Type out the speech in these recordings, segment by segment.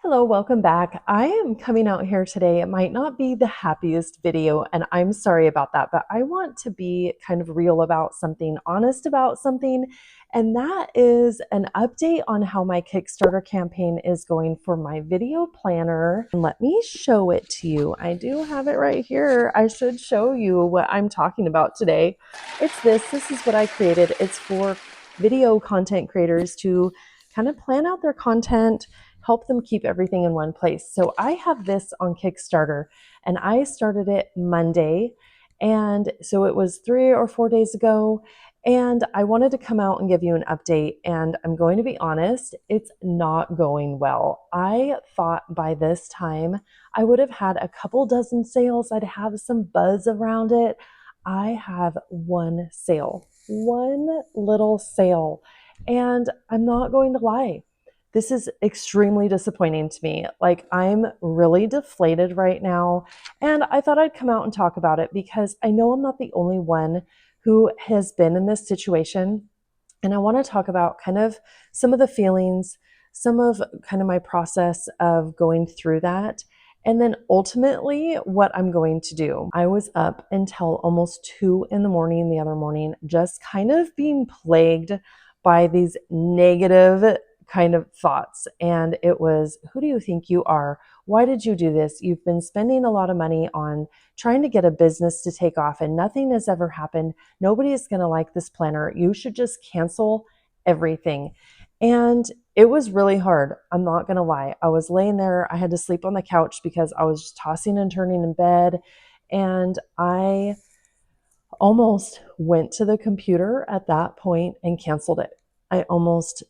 Hello, welcome back. I am coming out here today. It might not be the happiest video, and I'm sorry about that, but I want to be kind of real about something, honest about something, and that is an update on how my Kickstarter campaign is going for my video planner. Let me show it to you. I do have it right here. I should show you what I'm talking about today. It's this. This is what I created. It's for video content creators to kind of plan out their content, help them keep everything in one place. So I have this on Kickstarter and I started it Monday. And so it was 3 or 4 days ago. And I wanted to come out and give you an update. And I'm going to be honest, it's not going well. I thought by this time I would have had a couple dozen sales. I'd have some buzz around it. I have one sale, one little sale. And I'm not going to lie. This is extremely disappointing to me. Like, I'm really deflated right now. And I thought I'd come out and talk about it because I know I'm not the only one who has been in this situation. And I want to talk about kind of some of the feelings, some of kind of my process of going through that. And then ultimately, what I'm going to do. I was up until almost 2 in the morning the other morning, just kind of being plagued by these negative kind of thoughts. And it was, who do you think you are? Why did you do this? You've been spending a lot of money on trying to get a business to take off and nothing has ever happened. Nobody is going to like this planner. You should just cancel everything. And it was really hard. I'm not going to lie. I was laying there. I had to sleep on the couch because I was just tossing and turning in bed. And I almost went to the computer at that point and canceled it. I almost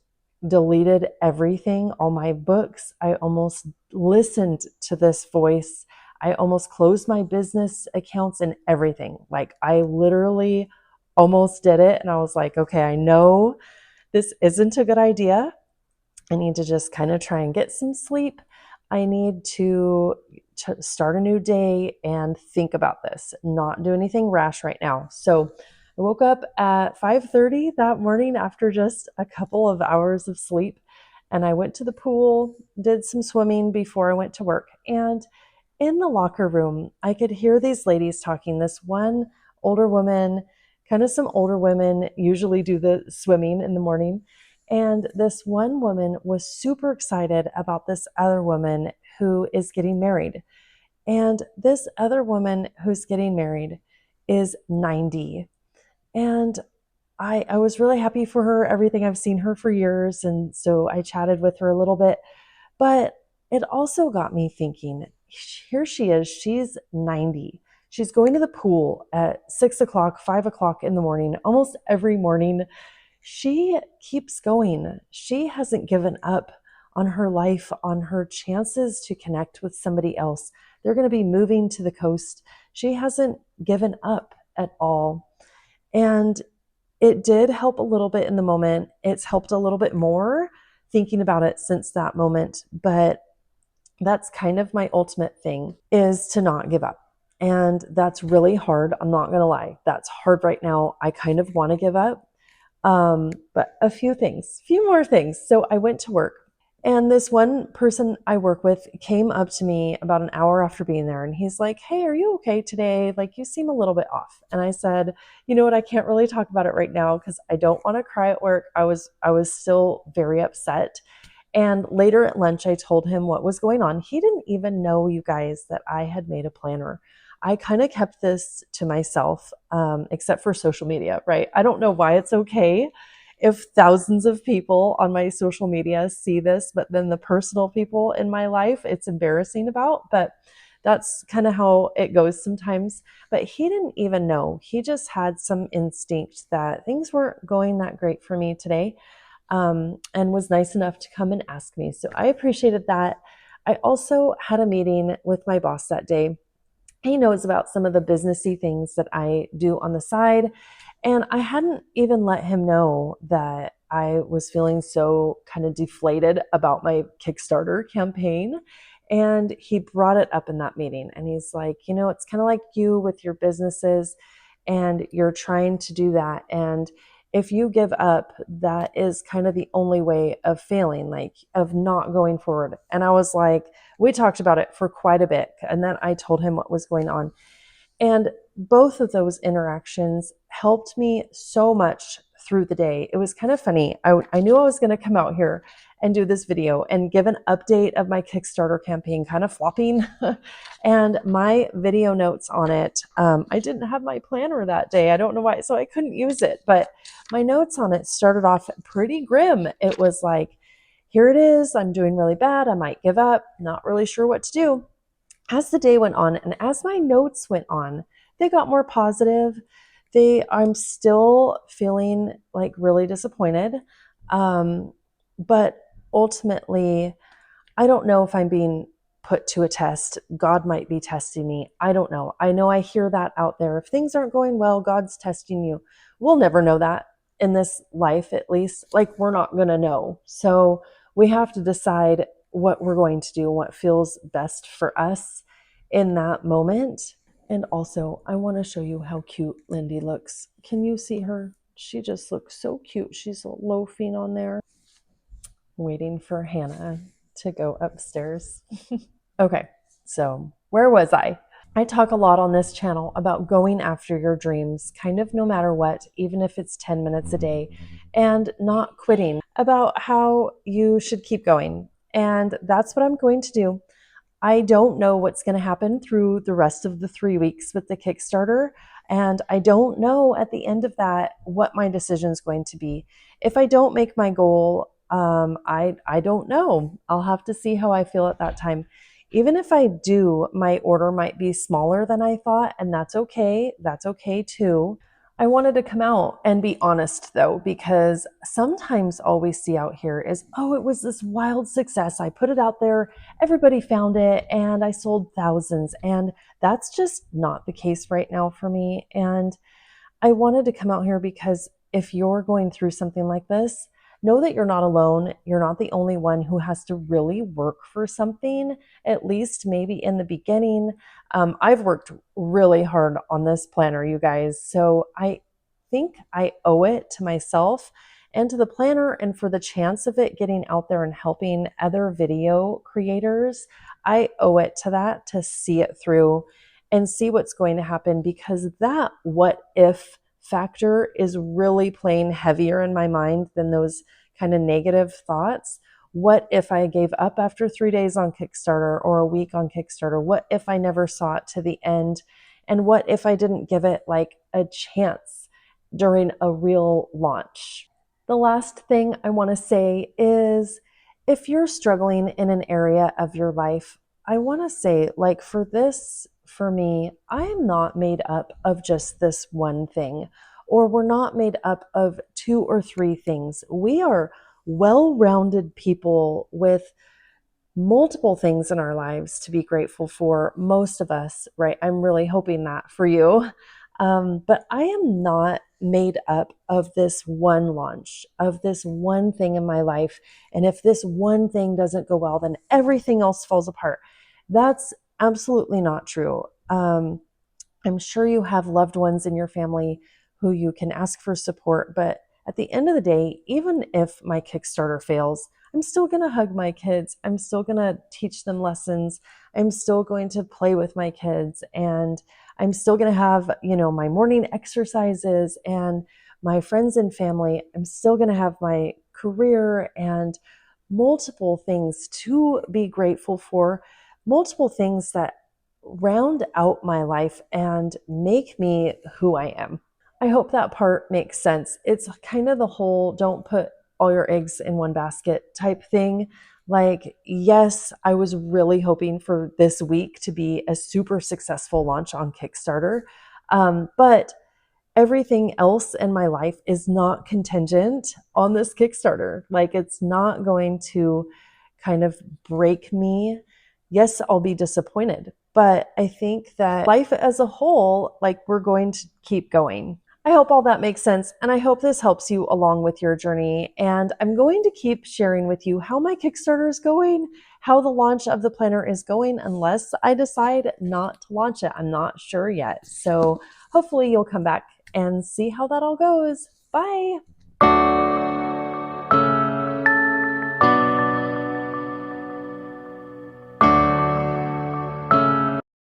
deleted everything, all my books. I almost listened to this voice. I almost closed my business accounts and everything. Like, I literally almost did it. And I was like, okay, I know this isn't a good idea. I need to just kind of try and get some sleep. I need to start a new day and think about this, not do anything rash right now. So I woke up at 5:30 that morning after just a couple of hours of sleep, and I went to the pool, did some swimming before I went to work. And in the locker room, I could hear these ladies talking. This one older woman, kind of some older women usually do the swimming in the morning. And this one woman was super excited about this other woman who is getting married. And this other woman who's getting married is 90. And I was really happy for her, everything. I've seen her for years. And so I chatted with her a little bit. But it also got me thinking, here she is, she's 90. She's going to the pool at 6 o'clock, 5 o'clock in the morning, almost every morning. She keeps going. She hasn't given up on her life, on her chances to connect with somebody else. They're going to be moving to the coast. She hasn't given up at all. And it did help a little bit in the moment. It's helped a little bit more thinking about it since that moment. But that's kind of my ultimate thing, is to not give up. And that's really hard. I'm not going to lie. That's hard right now. I kind of want to give up. But a few more things. So I went to work, and this one person I work with came up to me about an hour after being there, and he's like, "Hey, are you okay today? Like, you seem a little bit off." And I said, "You know what? I can't really talk about it right now because I don't want to cry at work." I was still very upset. And later at lunch, I told him what was going on. He didn't even know, you guys, that I had made a planner. I kind of kept this to myself, except for social media, right? I don't know why it's okay if thousands of people on my social media see this, but then the personal people in my life, it's embarrassing about. But that's kind of how it goes sometimes. But he didn't even know. He just had some instinct that things weren't going that great for me today, and was nice enough to come and ask me. So I appreciated that. I also had a meeting with my boss that day. He knows about some of the businessy things that I do on the side. And I hadn't even let him know that I was feeling so kind of deflated about my Kickstarter campaign. And he brought it up in that meeting. And he's like, it's kind of like you with your businesses, and you're trying to do that. And if you give up, that is kind of the only way of failing, like of not going forward. And I was like, we talked about it for quite a bit. And then I told him what was going on. And both of those interactions helped me so much through the day. It was kind of funny. I knew I was going to come out here and do this video and give an update of my Kickstarter campaign kind of flopping and my video notes on it. I didn't have my planner that day. I don't know why, so I couldn't use it, but my notes on it started off pretty grim. It was like, here it is. I'm doing really bad. I might give up. Not really sure what to do. As the day went on and as my notes went on, they got more positive. I'm still feeling like really disappointed. But ultimately, I don't know if I'm being put to a test. God might be testing me. I don't know. I know I hear that out there. If things aren't going well, God's testing you. We'll never know that in this life, at least. Like, we're not going to know. So we have to decide what we're going to do, what feels best for us in that moment. And also, I want to show you how cute Lindy looks. Can you see her? She just looks so cute. She's loafing on there, waiting for Hannah to go upstairs. Okay, so where was I? I talk a lot on this channel about going after your dreams, kind of no matter what, even if it's 10 minutes a day, and not quitting, about how you should keep going. And that's what I'm going to do. I don't know what's going to happen through the rest of the 3 weeks with the Kickstarter. And I don't know at the end of that what my decision is going to be. If I don't make my goal, I don't know. I'll have to see how I feel at that time. Even if I do, my order might be smaller than I thought, and that's okay. That's okay too. I wanted to come out and be honest though, because sometimes all we see out here is, oh, it was this wild success. I put it out there, everybody found it, and I sold thousands. And that's just not the case right now for me. And I wanted to come out here because if you're going through something like this, know that you're not alone. You're not the only one who has to really work for something, at least maybe in the beginning. I've worked really hard on this planner, you guys. So I think I owe it to myself and to the planner, and for the chance of it getting out there and helping other video creators, I owe it to that, to see it through and see what's going to happen, because that what if factor is really playing heavier in my mind than those kind of negative thoughts. What if I gave up after 3 days on Kickstarter or a week on Kickstarter? What if I never saw it to the end? And what if I didn't give it like a chance during a real launch? The last thing I want to say is, if you're struggling in an area of your life, I want to say, like, for me, I am not made up of just this one thing, or we're not made up of 2 or 3 things. We are well-rounded people with multiple things in our lives to be grateful for, most of us, right? I'm really hoping that for you. But I am not made up of this one launch, of this one thing in my life. And if this one thing doesn't go well, then everything else falls apart. That's absolutely not true. I'm sure you have loved ones in your family who you can ask for support, but at the end of the day, even if my Kickstarter fails, I'm still going to hug my kids. I'm still going to teach them lessons. I'm still going to play with my kids, and I'm still going to have, my morning exercises and my friends and family. I'm still going to have my career and multiple things to be grateful for, multiple things that round out my life and make me who I am. I hope that part makes sense. It's kind of the whole don't put all your eggs in one basket type thing. Like, yes, I was really hoping for this week to be a super successful launch on Kickstarter. But everything else in my life is not contingent on this Kickstarter. Like, it's not going to kind of break me. Yes, I'll be disappointed, but I think that life as a whole, like, we're going to keep going. I hope all that makes sense, and I hope this helps you along with your journey. And I'm going to keep sharing with you how my Kickstarter is going, how the launch of the planner is going, unless I decide not to launch it. I'm not sure yet. So hopefully you'll come back and see how that all goes. Bye.